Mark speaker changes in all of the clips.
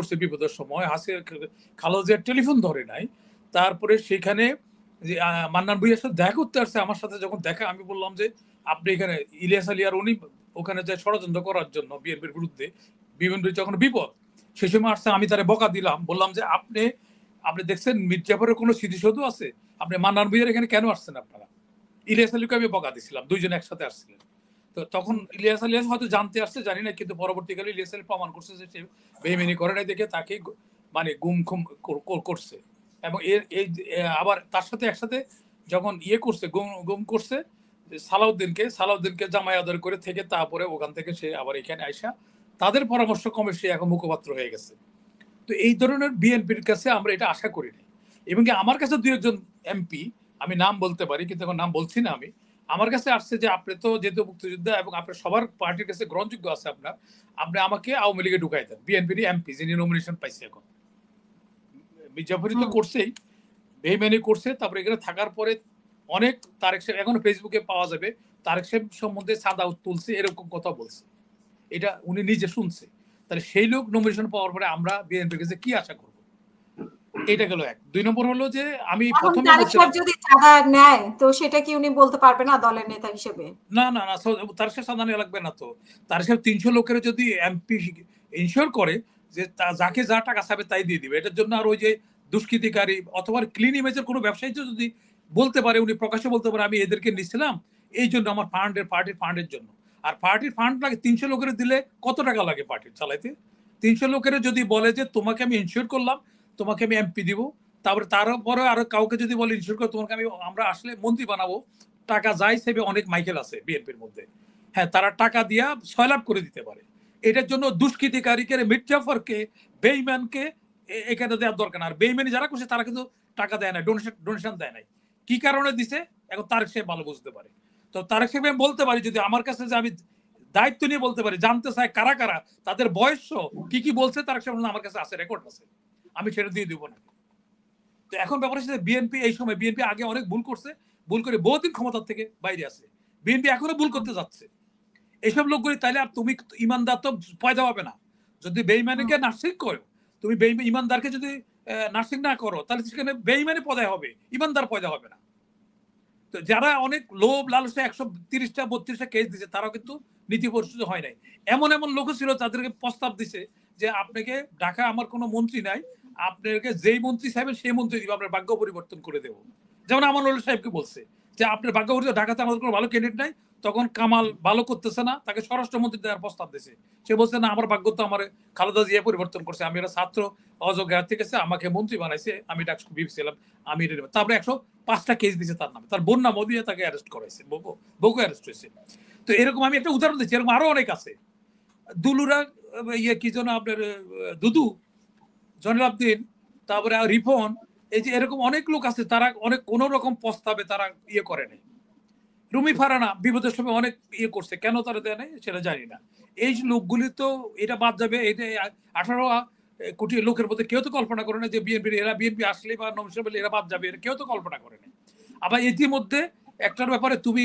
Speaker 1: করছে বিপদের সময়, খালেদা জিয়ার টেলিফোন ধরে নাই। তারপরে সেখানে যে মান্নান ভূঁইয়ার সাথে দেখা করতে আসছে, আমার সাথে যখন দেখা আমি বললাম যে আপনি এখানে ইলিয়াস আলী আর উনি ওখানে যে ষড়যন্ত্র করার জন্য বিএনপির বিরুদ্ধে বিএনপির যখন বিপদ সেই সময় আসছে, আমি তারে বকা দিলাম, বললাম যে আপনি দেখছেন মীর জাফরের কোনো স্মৃতিসৌধ আছে? আপনি মান্নান ভূঁইয়ার এখানে কেন আসছেন? আপনারা ইলিয়াস আলীকে আমি বকা দিছিলাম, দুইজন একসাথে আসছিলেন। তো তখন ইলিয়াস আলী হয়তো জানতে আসছে জানি না, কিন্তু পরবর্তীকালে ইলিয়াস আলী প্রমাণ করছে যে সে বেইমানি করে নাই দেখে তাকে মানে গুম খুম করছে। এবং এই আবার তার সাথে একসাথে যখন করছে গুম করছে সালাউদ্দিনকে জামাই আদর করে থেকে, তারপরে ওখান থেকে সে আবার এখানে আইসা তাদের পরামর্শ ক্রমে সে এখন মুখপাত্র হয়ে গেছে। তো এই ধরনের বিএনপির কাছে আমরা এটা আশা করি না। এবং আমার কাছে দুই একজন এমপি, আমি নাম বলতে পারি কিন্তু এখন নাম বলছি না, আমার কাছে আসছে যে আপনি তো যেহেতু মুক্তিযোদ্ধা এবং আপনার সবার পার্টির কাছে গ্রহণযোগ্য আছে, আপনি আমাকে আওয়ামী লীগে ঢুকাই দেন। বিএনপির এমপি যিনি নমিনেশন পাইছে, এখন মির্জাফরি তো করছেই, বেইমানি করছে। তারপরে এখানে থাকার পরে অনেক তারেক সাহেব এখনো ফেসবুকে পাওয়া যাবে, তারেক সাহেব সম্বন্ধে সাদা তুলছে, এরকম কথা বলছে, এটা উনি নিজে শুনছে। তাহলে সেই লোক নমিনেশন পাওয়ার পরে আমরা বিএনপির কাছে কি আশা করব? এটা গেল এক। দুই নম্বর হলো যে আমি প্রথমে
Speaker 2: যদি চাঁদা নেয় তো সেটা কি উনি বলতে পারবে না দলের নেতা হিসেবে?
Speaker 1: না, তার সাথে চাঁদা নেওয়া লাগবে না। তো তার সাথে 300 লোকের যদি এমপি ইনশিওর করে যে যাকে যা টাকা চাবে তাই দিয়ে দিবে, এটার জন্য আর ওই যে দুষ্কৃতিকারী অথবা ক্লিন ইমেজের কোনো ব্যবসায়ী যদি বলতে পারে, উনি প্রকাশ্যে বলতে পারে আমি এদেরকে নিছিলাম এই জন্য আমার পার্টির ফান্ডের জন্য, আর পার্টির ফান্ড লাগে 300 লোকের দিলে কত টাকা লাগে পার্টির চালাইতে? 300 লোকের যদি বলে যে তোমাকে আমি ইনশিওর করলাম, তোমাকে আমি এমপি দিব, তারপরে তারপরে আরো কাউকে যদি বলে ইনশিওর করে তোমাকে আমরা আসলে মন্ত্রী বানাবো, টাকা যাই সেবে অনেক মাইকেল আছে বিএনপির মধ্যে, হ্যাঁ, তারা টাকা দিয়া সয়লাভ করে দিতে পারে। এটার জন্য দুষ্কৃতিকারীকে, মির জাফরকে, বেইমানকে এখানে দেওয়ার দরকার না। আর বেইমানি যারা করছে তারা কিন্তু টাকা দেয় না, ডোনেশন দেয় নাই। কি কারণে দিছে এখন তারেক সাহেব ভালো বুঝতে পারে। তো তারেক সাহেব আমি বলতে পারি, যদি আমার কাছে যে আমি দায়িত্ব নিয়ে বলতে পারি, জানতে চাই কারা কারা, তাদের বয়স কি বলছে, তারেক সাহেব আমার কাছে আছে, রেকর্ড আছে, আমি সেটা দিয়ে দিব না। তো এখন ব্যাপার হচ্ছে বিএনপি এই সময়, বিএনপি আগে অনেক ভুল করছে, ভুল করে বহুদিন ক্ষমতার থেকে বাইরে আছে, বিএনপি এখনো ভুল করতে যাচ্ছে। এইসব লোকগুলি তাইলে আর তুমি ইমানদার তো পয়দা হবে না। যদি বেইমানিকে নার্সিং করো, তুমি ইমানদারকে যদি নার্সিং না করো, তাহলে সেখানে বেইমানি পয়দা হবে, ইমানদার পয়দা হবে না। তো যারা অনেক লোভ লালসা 130টা 32টা কেস দিছে, তারাও কিন্তু নীতি পরিশোধ হয় নাই। এমন লোক ছিল তাদেরকে প্রস্তাব দিছে যে আপনাকে ঢাকা আমার কোনো মন্ত্রী নাই, আপনাকে যেই মন্ত্রী চাইবেন সেই মন্ত্রী দিব, আপনার ভাগ্য পরিবর্তন করে দেব। যেমন আমানুল্লাহ সাহেবকে বলছে যে আপনার ভাগ্য পরিবর্তন, ঢাকাতে আমাদের কোনো ভালো ক্যান্ডিডেট নাই, তখন কামাল ভালো করতেছে না, তাকে স্বরাষ্ট্রমন্ত্রী দেওয়ার প্রস্তাব দিয়েছে। সে বলছে না, আমার ভাগ্য তো আমার খালেদা জিয়া পরিবর্তন করছে, আমি একটা ছাত্র অযোগ্য থেকে আমাকে মন্ত্রী বানাইছে, আমি ডাক ভেবেছিলাম আমি। তারপরে 105টা কেস দিয়েছে তার নামে, তার বোন নাম দিয়ে তাকে অ্যারেস্ট করাইছে, বউকে অ্যারেস্ট হয়েছে। তো এরকম আমি একটা উদাহরণ দিচ্ছি, এরকম আরো অনেক আছে। দুলুরা কি যেন আপনার দুদু, জয়নুল আবদিন, তারপরে রিপন, এই যে এরকম অনেক লোক আছে, তারা অনেক কোন রকম প্রস্তাবে তারা করে নাই। রুমি ফারানা বিপদের সময় অনেক করছে, কেন তারা দেয় নাই সেটা জানি না। এই লোকগুলি তো এটা বাদ যাবে, এটা 18 কোটি লোকের মধ্যে কেউ তো কল্পনা করে না যে বিএনপি আসলে বা নমিনেশন পেলে এরা বাদ যাবে, কেউ তো কল্পনা করে না। আবার ইতিমধ্যে একটার ব্যাপারে তুমি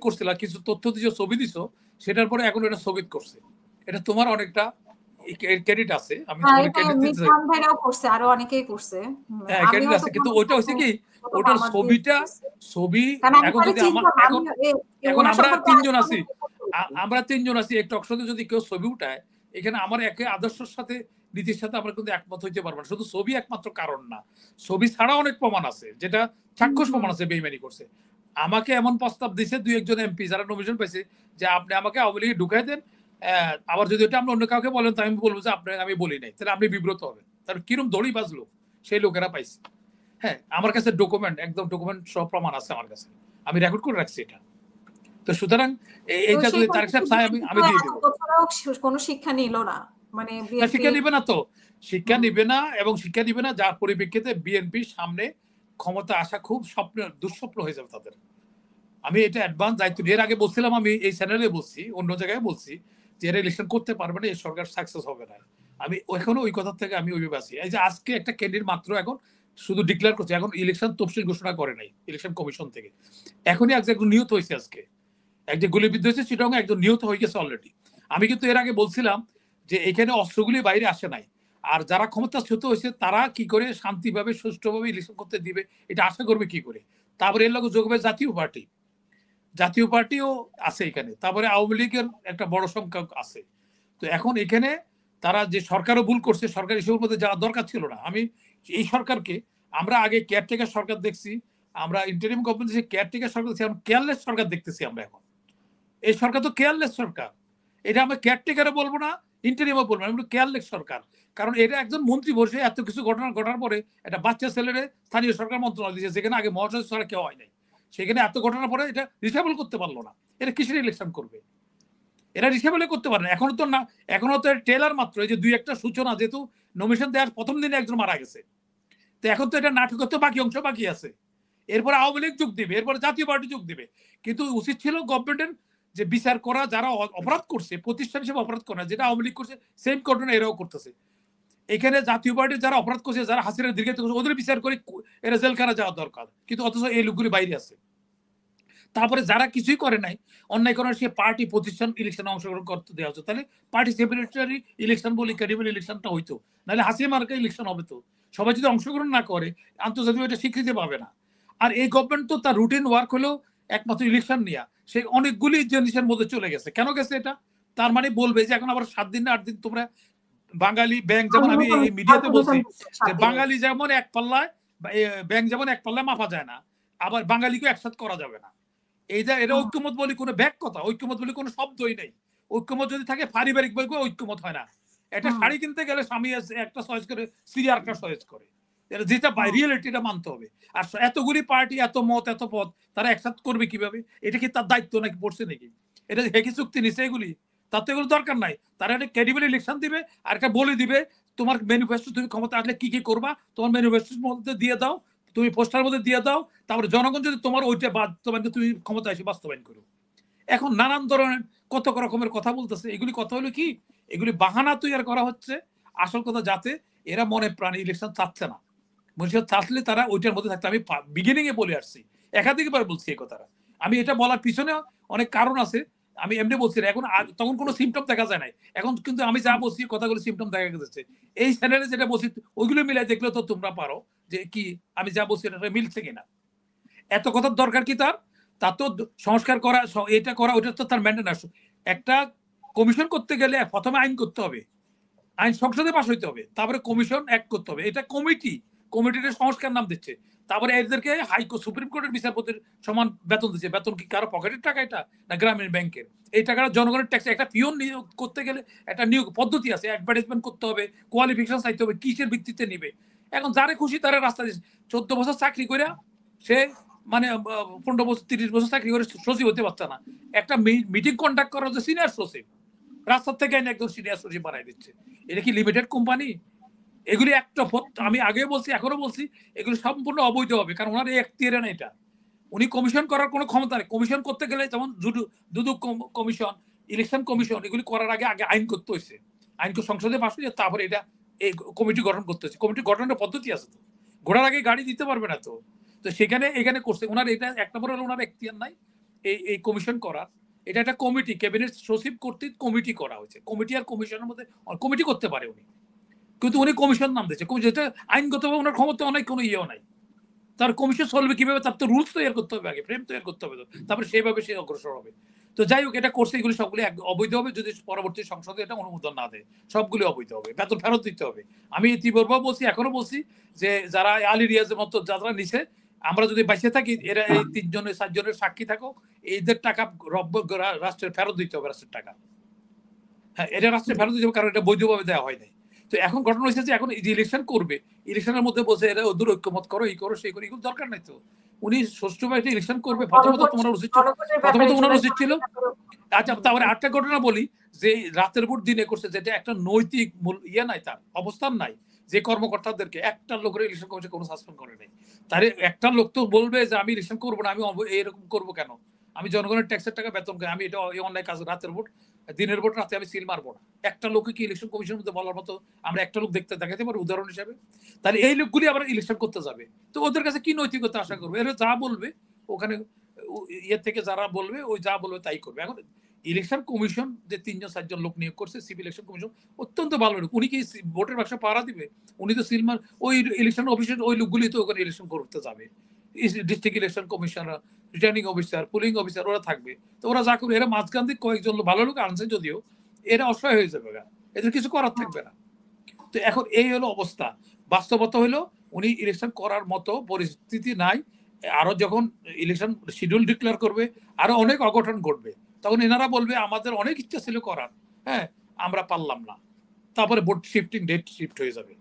Speaker 1: করছিলা, কিছু তথ্য দিছো, ছবি দিছো, সেটার পরে এখন এটা স্থগিত করছে। এটা তোমার অনেকটা ক্রেডিট আছে, আমি তোমার ক্রেডিট দিতে চাই।
Speaker 2: ভাইরাও করছে, আরো অনেকেই করছে,
Speaker 1: হ্যাঁ ক্রেডিট আছে, কিন্তু ওইটা হচ্ছে কি, ওটার ছবি এখন যদি এখন আমরা তিনজন আছি এই টক শোতে, যদি কেউ ছবি উঠায়, এখানে আমার একে আদর্শের সাথে নীতির সাথে আমরা কিন্তু একমত হইতে পারবো না। শুধু ছবি একমাত্র কারণ না, ছবি ছাড়া অনেক প্রমাণ আছে, যেটা চাক্ষুষ প্রমাণ আছে বেইমানি করছে। আমাকে এমন প্রস্তাব দিছে দুই একজন এমপি যারা নমিনেশন পাইছে যে আপনি আমাকে আওয়ামী লীগে ঢুকাই দেন, আবার যদি এটা আপনি অন্য কাউকে বলেন তো আমি বলবো যে আপনাকে আমি বলি নাই, তাহলে আপনি বিব্রত হবেন। তার কিরম দড়ি বাজলো সেই লোকেরা পাইছে। হ্যাঁ, আমার কাছে একদম ডকুমেন্ট সব প্রমাণ আছে আমার কাছে, আমি রেকর্ড করে রাখছি এটা। তো সুতরাং এইটা যদি তারেক সাহেব চাই আমি দিয়ে দেব।
Speaker 2: কোনো শিক্ষা নিল না, মানে
Speaker 1: শিক্ষা নিবে না, তো শিক্ষা নিবে না, এবং শিক্ষা নিবে না যার পরিপ্রেক্ষিতে বিএনপির সামনে ক্ষমতা আসা খুব দুঃস্বপ্ন হয়ে যাবে তাদের। আমি এটা অ্যাডভান্স দায়িত্ব এর আগে বলছিলাম, আমি এই চ্যানেলে বলছি, অন্য জায়গায় বলছি যে এরা ইলেকশন করতে পারবে না, এই সরকার সাকসেস হবে না। আমি এখনো ওই কথা থেকে আমি ওইভাবে আছি। এই যে আজকে একটা ক্যান্ডিডেট মাত্র এখন শুধু ডিক্লেয়ার করছে, এখন ইলেকশন তফসিল ঘোষণা করে নাই ইলেকশন কমিশন থেকে, এখনই একজন নিহত হয়েছে, আজকে একজন গুলিবিদ্ধ হয়েছে, চিটাগাং একজন নিহত হয়ে গেছে অলরেডি। আমি কিন্তু এর আগে বলছিলাম যে এখানে অস্ত্রগুলি বাইরে আসে নাই, আর যারা ক্ষমতাচ্যুত হয়েছে তারা কি করে শান্তিভাবে সুষ্ঠুভাবে ইলেকশন করতে দিবে, এটা আশা করবে কি করে? তারপরে এর লগে যোগ হবে জাতীয় পার্টিও আছে এখানে, তারপরে আওয়ামী লীগের একটা বড় সংখ্যক আছে। তো এখন এখানে তারা যে সরকারও ভুল করছে, সরকার এসবের মধ্যে যাওয়ার দরকার ছিল না। আমি এই সরকারকে, আমরা আগে কেয়ারটেকার সরকার দেখছি, আমরা ইন্টারিম গভর্নমেন্ট দেখছি, কেয়ারটেকার সরকার দেখছি, এখন কেয়ারলেস সরকার দেখতেছি আমরা এখন। এই সরকার তো কেয়ারলেস সরকার, এটা আমরা কেয়ারটেকারে বলবো না, ইন্টারিমও বলবো না, আমরা কেয়ারলেস সরকার। কারণ এটা একজন মন্ত্রী বসে এত কিছু ঘটনা ঘটার পরে একটা বাচ্চা ছেলেরে স্থানীয় সরকার মন্ত্রণালয় দিয়েছে, যেখানে আগে মহাসচিব ছাড়া কেউ হয় নাই, সেখানে এত ঘটনার পরে এটা রিসাবল করতে পারলো না। এটা কিসের ইলেকশন করবে? এরা রিসাবলে করতে পারে না। এখনো তো না, এখনো তো ট্রেলার মাত্র, এই যে দুই একটা সূচনা, যেহেতু নমিনেশন দেওয়ার প্রথম দিনে একজন মারা গেছে, তো এখন তো এটা নাটকের তো বাকি অংশ বাকি আছে। এরপরে আওয়ামী লীগ যোগ দিবে, এরপরে জাতীয় পার্টি যোগ দিবে। কিন্তু উচিত ছিল গভর্নমেন্টের যে বিচার করা, যারা অপরাধ করছে প্রতিষ্ঠান হিসেবে অপরাধ করা, যেটা আওয়ামী লীগ করছে সেম ঘটনা এরাও করতেছে। এখানে জাতীয় পার্টির যারা অপরাধ করছে, যারা হাসিনার দীর্ঘায়িত করছে, ওদের বিচার করে এরা জেলখানা যাওয়া দরকার, কিন্তু অথচ এই লোকগুলি বাইরে আছে। তারপরে যারা কিছুই করে নাই, অন্যায় করার, সে পার্টি প্রতিষ্ঠান ইলেকশনে অংশগ্রহণ করতে দেওয়া হতো, তাহলে পার্টিসিপেটরি ইলেকশন বলে ক্যাডেমিক ইলেকশনটা হইতো, নাহলে হাসিনা মার্কা ইলেকশন হবে। তো সবাই যদি অংশগ্রহণ না করে, আন্তর্জাতিক এটা স্বীকৃতি পাবে না। আর এই গভর্নমেন্ট তো তার রুটিন ওয়ার্ক হলো একমাত্র ইলেকশন নিয়ে, সে অনেকগুলি জিনিসের মধ্যে চলে গেছে। কেন গেছে এটা? তার মানে বলবে যে এখন আবার 7 দিন না 8 দিন তোমরা বাঙালি ব্যাংক, যেমন আমি এই মিডিয়াতে বলছি যে বাঙালি যেমন এক পাল্লায়, ব্যাংক যেমন এক পাল্লায় মাপা যায় না, আবার বাঙালিকেও একসাথে করা যাবে না। এইটা এটা ঐক্যমত বলি কোনো ব্যাক কথা, ঐক্যমত বলি কোনো শব্দই নেই। ঐক্যমত যদি থাকে পারিবারিক বই ঐক্যমত হয় না। একটা শাড়ি কিনতে গেলে স্বামী একটা চয়েস করে, স্ত্রী আর একটা চয়েস করে, যেটা রিয়েলিটিটা মানতে হবে। আর এতগুলি পার্টি, এত মত, এত পথ, তারা একসাথে করবে কিভাবে? এটা কি তার দায়িত্ব নাকি পড়ছে নাকি? এটা হেকি চুক্তি নিছে এগুলি? তার তো এগুলো দরকার নাই। তারা একটা ক্রেডিবল ইলেকশন দিবে আর একটা বলে দিবে তোমার ম্যানিফেস্টো, তুমি ক্ষমতা আসলে কি কি করবা তোমার ম্যানিফেস্টোর মধ্যে দিয়ে দাও, তুমি পোস্টার মধ্যে দিয়ে দাও, তারপরে জনগণ যদি তোমার ওইটা বাস্তবায়ন, তুমি ক্ষমতা এসে বাস্তবায়ন করো। এখন নানান ধরনের কত রকমের কথা বলতেছে। এগুলি কথা হলো কি, এগুলি বাহানা তৈরি করা হচ্ছে। আসল কথা, যাতে এরা মনে প্রাণে ইলেকশন চাচ্ছে না। মানুষের চাচ্লে তারা ওইটার মধ্যে থাকতে, আমি বিগিনিং এ বলে আসছি, একাধিকবার বলছি এই কথাটা। আমি এটা বলার পিছনে অনেক কারণ আছে, আমি এমনি বলছি না। এখন তখন কোনো সিমটম দেখা যায় নাই, এখন কিন্তু আমি যা বলছি কথাগুলো সিমটম দেখা গেছে। এই চ্যানেলে যেটা বলছি ওইগুলো মিলাই দেখলে তো তোমরা পারো যে কি আমি যা বলছি এটা মিলছে কিনা। এত কথার দরকার কি তার? তা তো সংস্কার করা, এটা করা, ওটা তো তার ম্যান্ডেট। একটা কমিশন করতে গেলে প্রথমে আইন করতে হবে, আইন সংসদে পাশ হইতে হবে, তারপরে কমিশন অ্যাক্ট করতে হবে। এটা কমিটির সংস্কার নাম দিচ্ছে। তারপরে এদেরকে সুপ্রিম কোর্টের বিচারপতির সমান বেতন দিচ্ছে। বেতন কি কারো পকেটের টাকা এটা, না গ্রামীণ ব্যাংকের? এই টাকাটা জনগণের ট্যাক্স। একটা পিওন নিয়োগ করতে গেলে একটা নিয়োগ পদ্ধতি আছে, অ্যাডভার্টাইজমেন্ট করতে হবে, কোয়ালিফিকেশন চাইতে হবে, কিসের ভিত্তিতে নিবে। এখন যারে খুশি তারা রাস্তা দিচ্ছে। 14 বছর চাকরি করে সে মানে 15 বছর 30 বছর চাকরি করে সচিব হতে পারছে না। একটা মিটিং কন্ডাক্ট করা হচ্ছে সিনিয়র সচিব, রাস্তার থেকে একদম সিনিয়র সচিব বানাই দিচ্ছে। এটা কি লিমিটেড কোম্পানি? এগুলি একটা, আমি আগে বলছি এখনো বলছি, এগুলি সম্পূর্ণ অবৈধ হবে। কারণ ওনার এখতিয়ারে না এটা। উনি কমিশন করার কোনো ক্ষমতা নেই। কমিশন করতে গেলে যেমন দুদক কমিশন, ইলেকশন কমিশন, এগুলি করার আগে আইন করতে হয়েছে। আইনকে সংসদে পাশ হয়ে তারপরে এটা এই কমিটি গঠন করতে হচ্ছে। কমিটি গঠনের পদ্ধতি আছে। তো ঘোড়ার আগে গাড়ি দিতে পারবে না। তো তো সেখানে এখানে করছে ওনার এটা এক নম্বর হলো ওনার এখতিয়ার নাই এই কমিশন করার। এটা একটা কমিটি, ক্যাবিনেট সচিব কর্তৃক কমিটি করা হয়েছে। কমিটি আর কমিশনের মধ্যে কমিটি করতে পারে উনি, কিন্তু উনি কমিশন নাম দিচ্ছে। যেটা আইনগতভাবে ওনার ক্ষমতা অনেক কোনো ইয়েও নাই। তার কমিশন চলবে কিভাবে? তার তো রুলস তৈরি করতে হবে, আগে ফ্রেম তৈরি করতে হবে, তারপরে সেইভাবে সে অগ্রসর হবে। তো যাই হোক, এটা করছে, এগুলি সবগুলি অবৈধ হবে যদি পরবর্তী সংসদে এটা অনুমোদন না দেয়। সবগুলি অবৈধ হবে, বেতন ফেরত দিতে হবে। আমি তীব্রভাবে বলছি, এখনো বলছি যে যারা আলী রিয়াজের মতো যারা নিছে, আমরা যদি বাইসে থাকি, এরা এই 3 জনের 4 জনের সাক্ষী থাকো, এদের টাকা রাষ্ট্রের ফেরত দিতে হবে, রাষ্ট্রের টাকা। হ্যাঁ, এটা রাষ্ট্রে ফেরত দিতে হবে, কারণ এটা বৈধভাবে দেওয়া হয় নাই। তো এখন ঘটনা হয়েছে যে এখন ইলেকশন করবে, ইলেকশনের মধ্যে বসে এরা ওদের ঐক্যমত করো, এই করো, সেই করো, এগুলো দরকার নাই। তো উনি সুষ্ঠুভাবে ইলেকশন করবে। প্রথমত ওনার উচিত ছিল। আচ্ছা, তারপরে আরেকটা ঘটনা বলি, যে রাতের ভোট দিনে করছে, যেটা একটা নৈতিক ইয়ে নাই, তার অবস্থান নাই। যে কর্মকর্তাদেরকে একটা লোকের ইলেকশন কমিশন কোনো সাসপেন্ড করে নাই। তার একটা লোক তো বলবে যে আমি ইলেকশন করবো না, আমি এরকম করবো কেন? আমি জনগণের ট্যাক্সের টাকা বেতন করি, আমি এটা অন্যায় কাজ। রাতের ভোট, দিনের ভোট রাতে আমি সিল মারবো না। একটা লোকে কি ইলেকশন কমিশনের মধ্যে বলার মতো আমরা একটা লোক দেখাতে পারি উদাহরণ হিসাবে? তাহলে এই লোকগুলি আবার ইলেকশন করতে যাবে, তো ওদের কাছে কি নৈতিকতা আশা করবে? এরা যা বলবে ওখানে ইয়ে থেকে যারা বলবে, ওই যা বলবে তাই করবে। এখন ইলেকশন কমিশন যে ৩-৪ জন লোক নিয়োগ করছে, সিভিল ইলেকশন কমিশন অত্যন্ত ভালো লোক। উনি কি ভোটের বাক্স পাহারা দিবে? উনি তো সিলমার ওই ইলেকশন অফিসের ওই লোকগুলি তো ওখানে ইলেকশন করতে যাবে। District election commissioner, returning officer, pulling officer ওরা থাকবে। তো ওরা যা করবে, এরা মাঝখান থেকে কয়েকজন ভালো লোক আনছে যদিও, এরা অসহায় হয়ে যাবে, এদের কিছু করার থাকবে না। তো এখন এই হলো অবস্থা। বাস্তবতা হলো উনি ইলেকশন করার মতো পরিস্থিতি নাই। আরো যখন ইলেকশন শিডিউল ডিক্লেয়ার করবে, আরো অনেক অঘটন ঘটবে। তখন এনারা বলবে আমাদের অনেক ইচ্ছা ছিল করার, হ্যাঁ আমরা পারলাম না। তারপরে ভোট শিফটিং, ডেট শিফট হয়ে যাবে।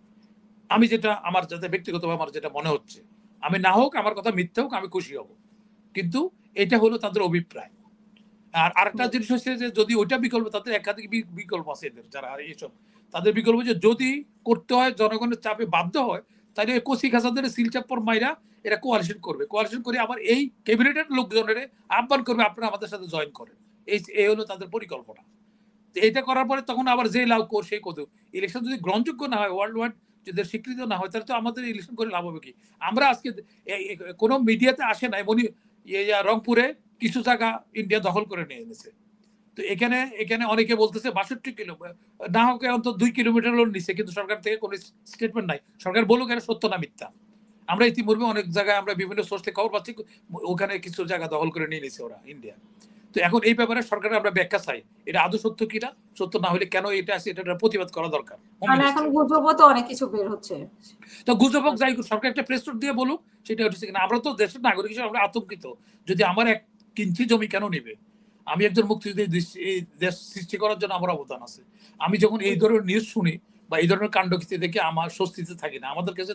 Speaker 1: আমি যেটা আমার যাতে ব্যক্তিগতভাবে আমার যেটা মনে হচ্ছে, আমি না হোক, আমার কথা মিথ্যা হোক, আমি খুশি হব, কিন্তু এটা হলো তাদের অভিপ্রায়। আর আরেকটা জিনিস হচ্ছে যে যদি ওইটা বিকল্প, তাদের একাধিক বিকল্প আছে এদের, যারা এইসব তাদের বিকল্প যে যদি করতে হয়, জনগণের চাপে বাধ্য হয়, তাহলে কচি খাসাদের সিলচাপ্পর মাইরা এরা কোয়ালিশন করবে। কোয়ালিশন করে আবার এই ক্যাবিনেটের লোকজনের আহ্বান করবে আপনারা আমাদের সাথে জয়েন করেন। এই হলো তাদের পরিকল্পনা। এটা করার পরে তখন আবার যে লাভ কর সেই কত, ইলেকশন যদি গ্রহণযোগ্য না হয়, ওয়ার্ল্ড ওয়াইড যদি স্বীকৃত না হয়, তাহলে তো আমাদের ইলেকশন করে লাভ হবে কি? আমরা আজকে কোনো মিডিয়াতে আসে না এমনই রংপুরে কিছু জায়গা ইন্ডিয়া দখল করে নিয়ে এনেছে। তো এখানে অনেকে বলতেছে ৬২ কিলো না হোক অন্তত ২ কিলোমিটার নিচ্ছে, কিন্তু সরকার থেকে কোনো স্টেটমেন্ট নাই। সরকার বলুক এটা সত্য না মিথ্যা। আমরা ইতিপূর্বে অনেক জায়গায় আমরা বিভিন্ন সোর্স থেকে খবর পাচ্ছি, ওখানে কিছু জায়গা দখল করে নিয়ে নিছে ওরা, ইন্ডিয়া। তো এখন এই ব্যাপারে সরকারের আমরা ব্যাখ্যা চাই, এটা আদৌ সত্য কিনা, সত্য না হলে কেন এটা আছে, এটা প্রতিবাদ করা দরকার।
Speaker 2: এখন গুজবও তো অনেক কিছু বের হচ্ছে।
Speaker 1: তো গুজবক যাই সরকার একটা প্রেস নোট দিয়ে বলুক, সেটা হচ্ছে কিনা। আমরা তো দেশের নাগরিক হিসেবে আমরা আতঙ্কিত, যদি আমার ১ ইঞ্চি জমি কেন নিবে? আমি একজন মুক্তিযোদ্ধা, এই দেশ সৃষ্টি করার জন্য আমার অবদান আছে। আমি যখন এই ধরনের নিউজ শুনি বা এই ধরনের কাণ্ডকীর্তি দেখে আমার স্বস্তিতে থাকি না। আমাদের কাছে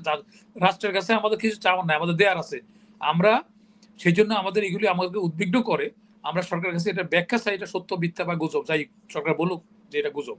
Speaker 1: রাষ্ট্রের কাছে আমাদের কিছু চাওয়ার নাই, আমাদের দেয়ার আছে। আমরা সেই জন্য আমাদের এগুলি আমাদেরকে উদ্বিগ্ন করে। আমরা সরকারের কাছে এটা ব্যাখ্যা চাই, এটা সত্য মিথ্যা বা গুজব, যাই সরকার বলুক যে এটা গুজব।